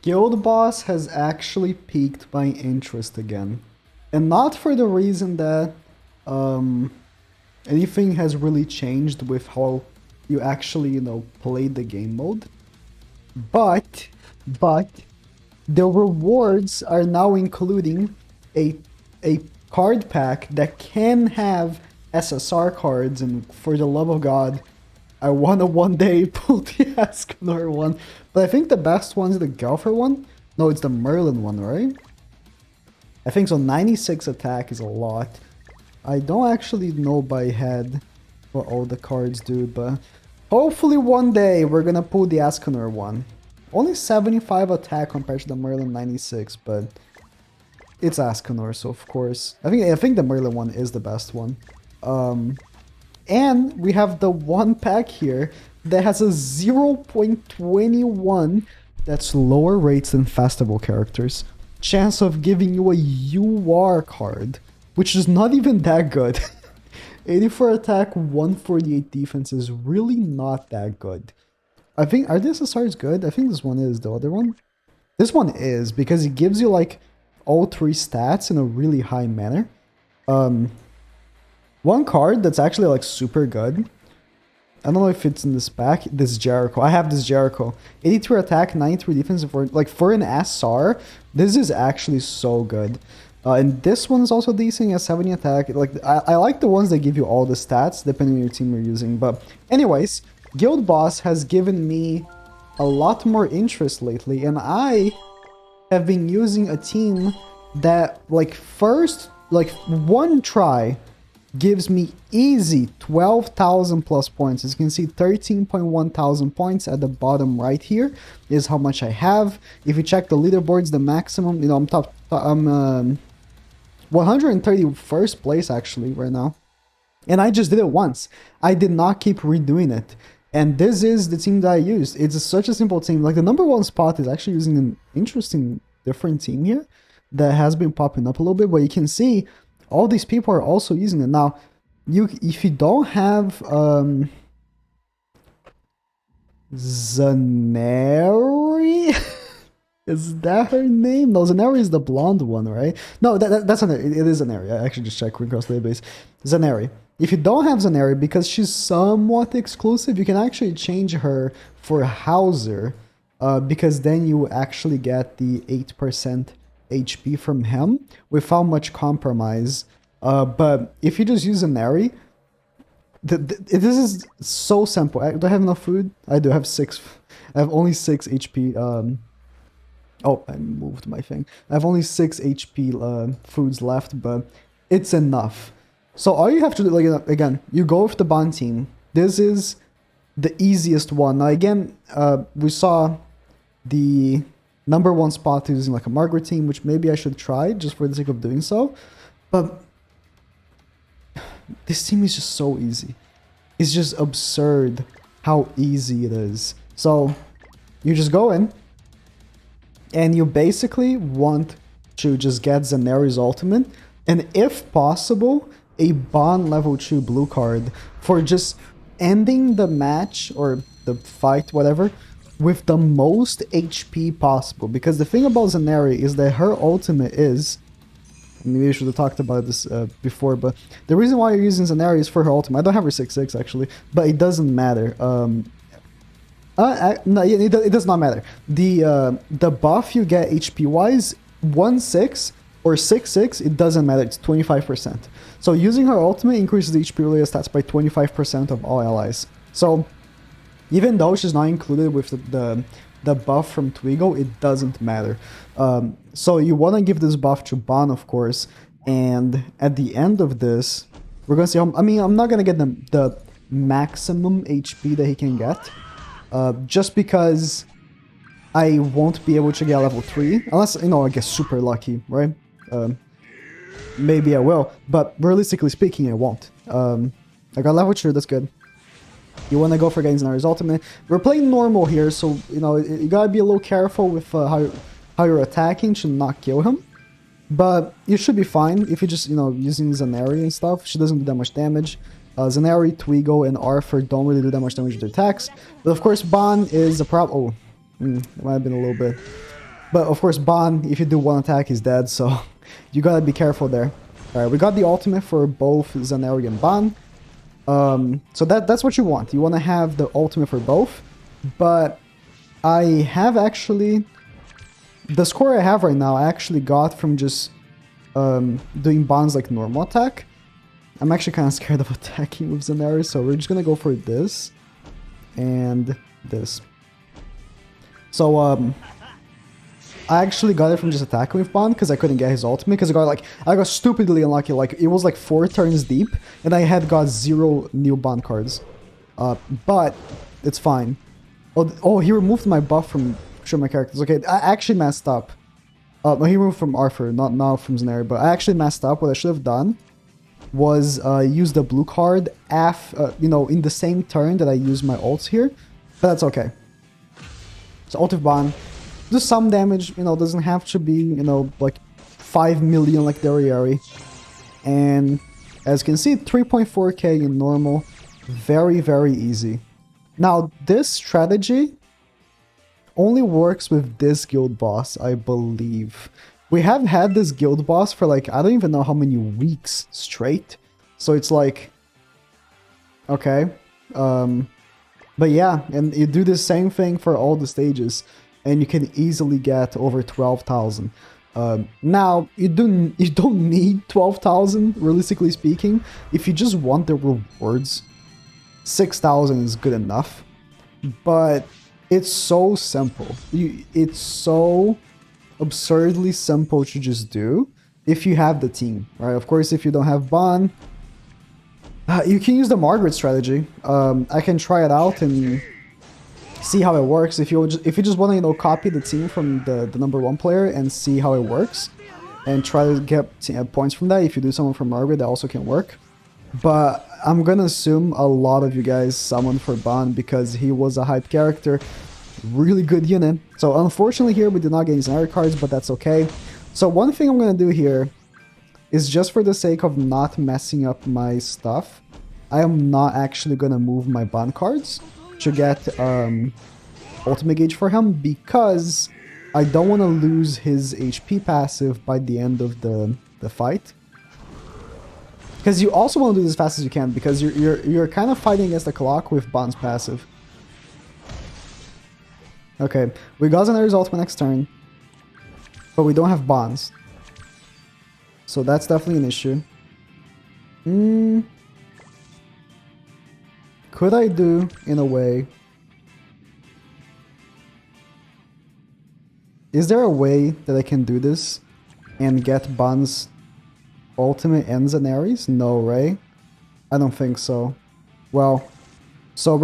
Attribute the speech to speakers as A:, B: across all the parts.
A: Guild Boss has actually piqued my interest again. And not for the reason that um, anything has really changed with how you actually, play the game mode. But, but, the rewards are now including a, a card pack that can have SSR cards, and for the love of God, I wanna one day pull the Escanor one, but I think the best one's the Gelfer one. No, it's the Merlin one, right? I think so. 96 attack is a lot. I don't actually know by head what all the cards do, but hopefully one day we're gonna pull the Escanor one. Only 75 attack compared to the Merlin 96, but it's Escanor, so of course. I think the Merlin one is the best one. And we have the one pack here that has a 0.21 that's lower rates than festival characters. Chance of giving you a UR card, which is not even that good. 84 attack, 148 defense is really not that good. I think, are the SSRs good? I think this one is. The other one? This one is, because it gives you like all three stats in a really high manner. One card that's actually like super good. I don't know if it's in this pack. This Jericho. I have this Jericho. 83 attack, 93 defense. For an SR, this is actually so good. And this one is also decent at 70 attack. Like I like the ones that give you all the stats depending on your team you're using. But anyways, Guild Boss has given me a lot more interest lately, and I have been using a team that first one try gives me easy 12,000 plus points. As you can see, 13.1 thousand points at the bottom right here is how much I have. If you check the leaderboards, the maximum, I'm 131st place actually right now. And I just did it once. I did not keep redoing it. And this is the team that I used. It's such a simple team. Like the number one spot is actually using an interesting different team here that has been popping up a little bit, but you can see all these people are also using it. Now, if you don't have Zaneri, is that her name? No, Zaneri is the blonde one, right? No, that's an it is Zaneri. I actually just checked across the database. Zaneri. If you don't have Zaneri, because she's somewhat exclusive, you can actually change her for Hauser, because then you actually get the 8% HP from him without much compromise. But if you just use Zaneri, this is so simple. Do I have enough food? I do have 6. I have only 6 HP. Oh, I moved my thing. I have only 6 HP foods left, but it's enough. So all you have to do, again, you go with the Bond team. This is the easiest one. Now again, we saw the number one spot using a Margaret team, which maybe I should try just for the sake of doing so. But this team is just so easy. It's just absurd how easy it is. So you just go in and you basically want to just get Zaneri's ultimate, and if possible, a Bond level 2 blue card for just ending the match or the fight, whatever, with the most HP possible. Because the thing about Zaneri is that her ultimate is, maybe I should have talked about this before, but the reason why you're using Zaneri is for her ultimate. I don't have her 6/6 actually, but it doesn't matter. No, it does not matter. The buff you get HP wise, 1/6 or 6/6, it doesn't matter. It's 25%. So using her ultimate increases the HP related stats by 25% of all allies. So even though she's not included with the buff from Twigo, it doesn't matter. So you want to give this buff to Ban, of course, and at the end of this, we're going to see how, I'm not going to get the maximum HP that he can get, just because I won't be able to get level 3, unless, I get super lucky, right? Maybe I will, but realistically speaking, I won't. I got level 2, that's good. You want to go for getting Zaneri's ultimate. We're playing normal here, so, you gotta be a little careful with how you're attacking to not kill him. But you should be fine if you just, using Zaneri and stuff. She doesn't do that much damage. Zaneri, Twigo, and Arthur don't really do that much damage to attacks. But of course, Ban is a problem. Oh, it might have been a little bit. But of course, Ban, if you do one attack, he's dead, so you gotta be careful there. Alright, we got the ultimate for both Zaneri and Ban. So that's what you want. You want to have the ultimate for both. But I have actually... The score I have right now, I actually got from just doing Ban's like normal attack. I'm actually kind of scared of attacking with Zaneri, so we're just gonna go for this and this. So I actually got it from just attacking with Ban because I couldn't get his ultimate because I got stupidly unlucky. Like it was like 4 turns deep and I had got 0 new Ban cards. But it's fine. Oh, he removed my buff from my characters. Okay, I actually messed up. No, he removed from Arthur, not from Zaneri, but I actually messed up. What I should have done was use the blue card you know, in the same turn that I use my ults here. But that's okay. So ult with Ban. Do some damage, you know, doesn't have to be, you know, like 5 million like Dariari. And as you can see, 3.4k in normal. Very, very easy. Now, this strategy only works with this guild boss, I believe. We have had this guild boss for like, I don't even know how many weeks straight. So it's like, okay. But yeah, and you do the same thing for all the stages. And you can easily get over 12,000. Now, you don't need 12,000, realistically speaking. If you just want the rewards, 6,000 is good enough. But it's so simple. It's so absurdly simple to just do if you have the team, right? Of course, if you don't have Ban, you can use the Margaret strategy. I can try it out and see how it works. If you just want to, you know, copy the team from the #1 player and see how it works and try to get points from that. If you do someone from Margaret, that also can work. But I'm gonna assume a lot of you guys summoned for Ban because he was a hype character. Really good unit. So unfortunately here we did not get any Zaneri cards, but that's okay. So one thing I'm gonna do here is just for the sake of not messing up my stuff, I am not actually gonna move my Ban cards to get ultimate gauge for him because I don't want to lose his HP passive by the end of the fight. Because you also want to do this as fast as you can because you're kind of fighting against the clock with Ban's passive. Okay, we got Zaneri's ultimate next turn, but we don't have Ban's. So that's definitely an issue. Could I do, in a way... Is there a way that I can do this and get Ban's ultimate and Zaneri's? No, right? I don't think so. Well, so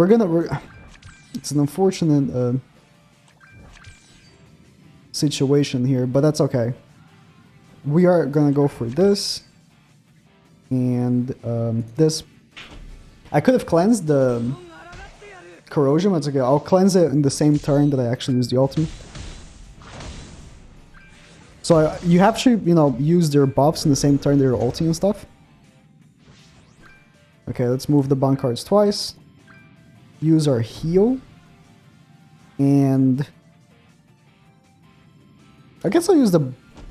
A: it's an unfortunate situation here, but that's okay. We are gonna go for this and this. I could have cleansed the corrosion, but it's okay. I'll cleanse it in the same turn that I actually use the ultimate. So you have to, you know, use their buffs in the same turn they're ulting and stuff. Okay, let's move the Ban cards twice. Use our heal. And I guess I'll use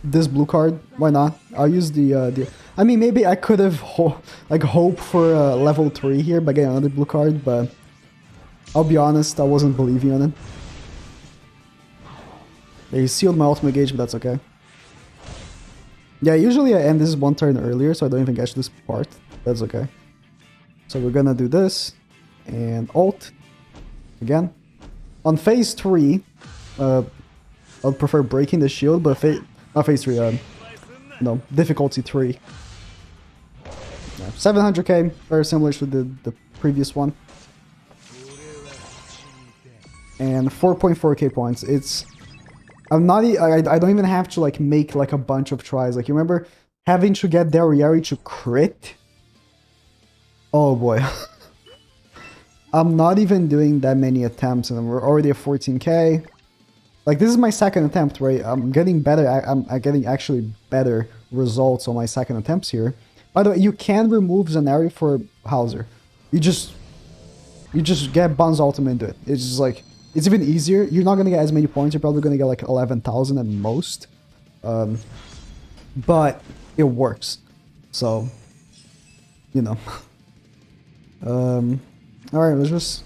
A: this blue card. Why not? I'll use the I mean, maybe I could have hope for level 3 here by getting another blue card, but I'll be honest, I wasn't believing on it. Yeah, he sealed my ultimate gauge, but that's okay. Yeah, usually I end this 1 turn earlier, so I don't even get this part. That's okay. So we're gonna do this, and ult, again. On phase 3, I'd prefer breaking the shield, but not phase 3, no, difficulty 3. Yeah, 700k, very similar to the previous one. And 4.4k points. It's... I don't even have to like make like a bunch of tries. Like, you remember having to get Dariari to crit? Oh boy. I'm not even doing that many attempts and we're already at 14k. Like, this is my second attempt, right? I'm getting better. I'm getting actually better results on my second attempts here. By the way, you can remove Zaneri for Hauser. You just get Ban's ultimate into it. It's just like, It's even easier. You're not gonna get as many points. You're probably gonna get like 11,000 at most. But it works. So, you know. Alright, let's just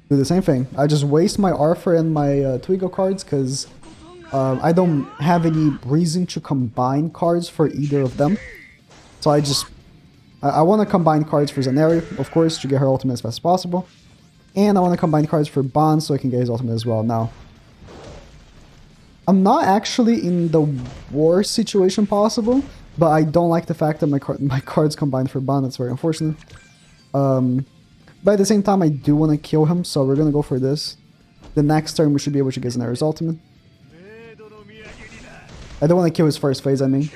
A: do the same thing. I just waste my Arthur and my Twigo cards because I don't have any reason to combine cards for either of them. So I want to combine cards for Zaneri, of course, to get her ultimate as fast as possible. And I want to combine cards for Bond so I can get his ultimate as well. Now, I'm not actually in the worst situation possible, but I don't like the fact that my cards combined for Bond. That's very unfortunate. But at the same time, I do want to kill him, so we're going to go for this. The next turn, we should be able to get Zaneri's ultimate. I don't want to kill his first phase, I mean.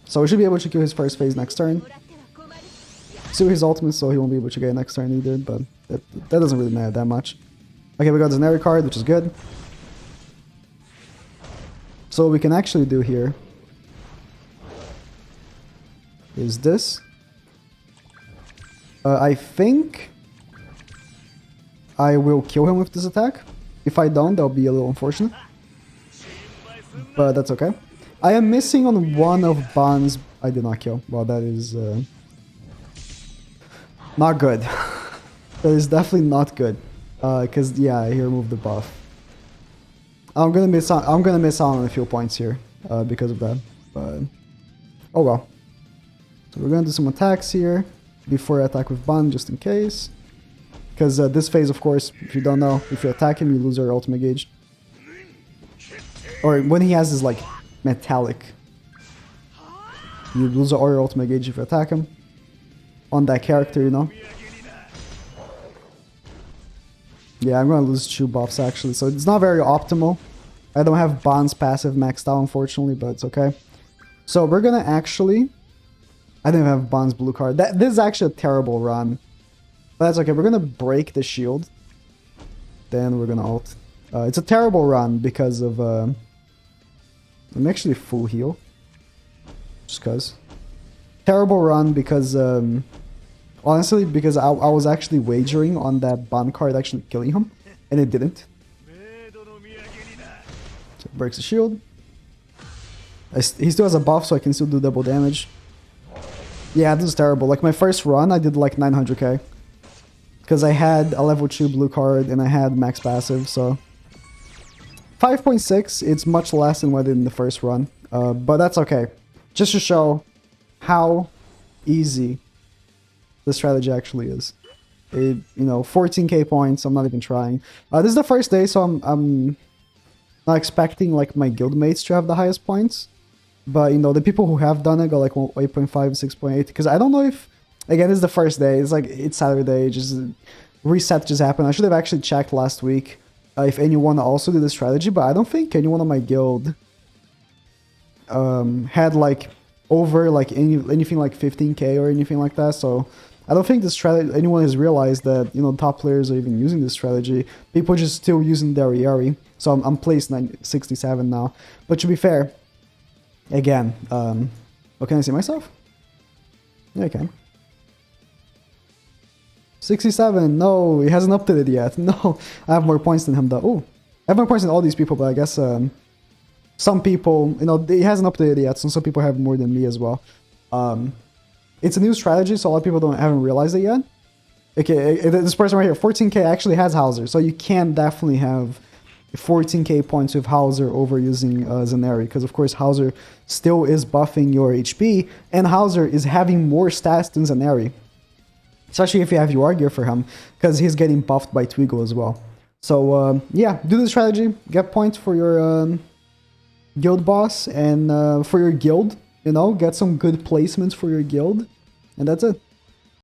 A: So we should be able to kill his first phase next turn. Steal his ultimate, so he won't be able to get it next turn either, but that doesn't really matter that much. Okay, we got Zaneri card, which is good. So what we can actually do here is this. I think I will kill him with this attack. If I don't, that'll be a little unfortunate. But that's okay. I am missing on one of Bond's... I did not kill. Well, that is not good. That is definitely not good. Because, yeah, he removed the buff. I'm gonna miss out on a few points here because of that. But oh well. So we're gonna do some attacks here before I attack with Bond, just in case. Because this phase, of course, if you don't know, if you attack him, you lose your ultimate gauge. Or when he has this like metallic, you lose all your ultimate gauge if you attack him on that character, you know. Yeah, I'm gonna lose 2 buffs actually, so it's not very optimal. I don't have Bond's passive maxed out, unfortunately, but it's okay. So we're gonna actually... I didn't have Bond's blue card. This is actually a terrible run. But that's okay, we're gonna break the shield. Then we're gonna ult. It's a terrible run because of... I'm actually full heal. Just cause. Terrible run because... honestly, because I was actually wagering on that Bond card actually killing him, and it didn't. So it breaks the shield. He still has a buff, so I can still do double damage. Yeah, this is terrible. Like, my first run, I did like 900k. Because I had a level 2 blue card, and I had max passive, so... 5.6, it's much less than what I did in the first run. But that's okay. Just to show how easy the strategy actually is. You know, 14k points, I'm not even trying. This is the first day, so I'm not expecting like my guildmates to have the highest points. But you know, the people who have done it got like 8.5, 6.8. Because I don't know if, again, this is the first day. It's like, it's Saturday, just reset just happened. I should have actually checked last week if anyone also did the strategy, but I don't think anyone on my guild had like over like anything like 15k or anything like that. So I don't think this strategy, anyone has realized that, you know, top players are even using this strategy. People are just still using their Yari. So I'm placed 67 now. But to be fair, again, what can I see myself? Yeah, I can. 67, no, he hasn't updated yet. No, I have more points than him though. Oh, I have more points than all these people, but I guess some people, you know, he hasn't updated yet, so some people have more than me as well. It's a new strategy, so a lot of people haven't realized it yet. Okay, this person right here, 14k, actually has Hauser, so you can definitely have 14k points with Hauser over using Zaneri, because of course Hauser still is buffing your HP, and Hauser is having more stats than Zaneri. Especially if you have your gear for him, because he's getting buffed by Twigo as well. So yeah, do the strategy, get points for your guild boss, and for your guild, you know, get some good placements for your guild, and that's it.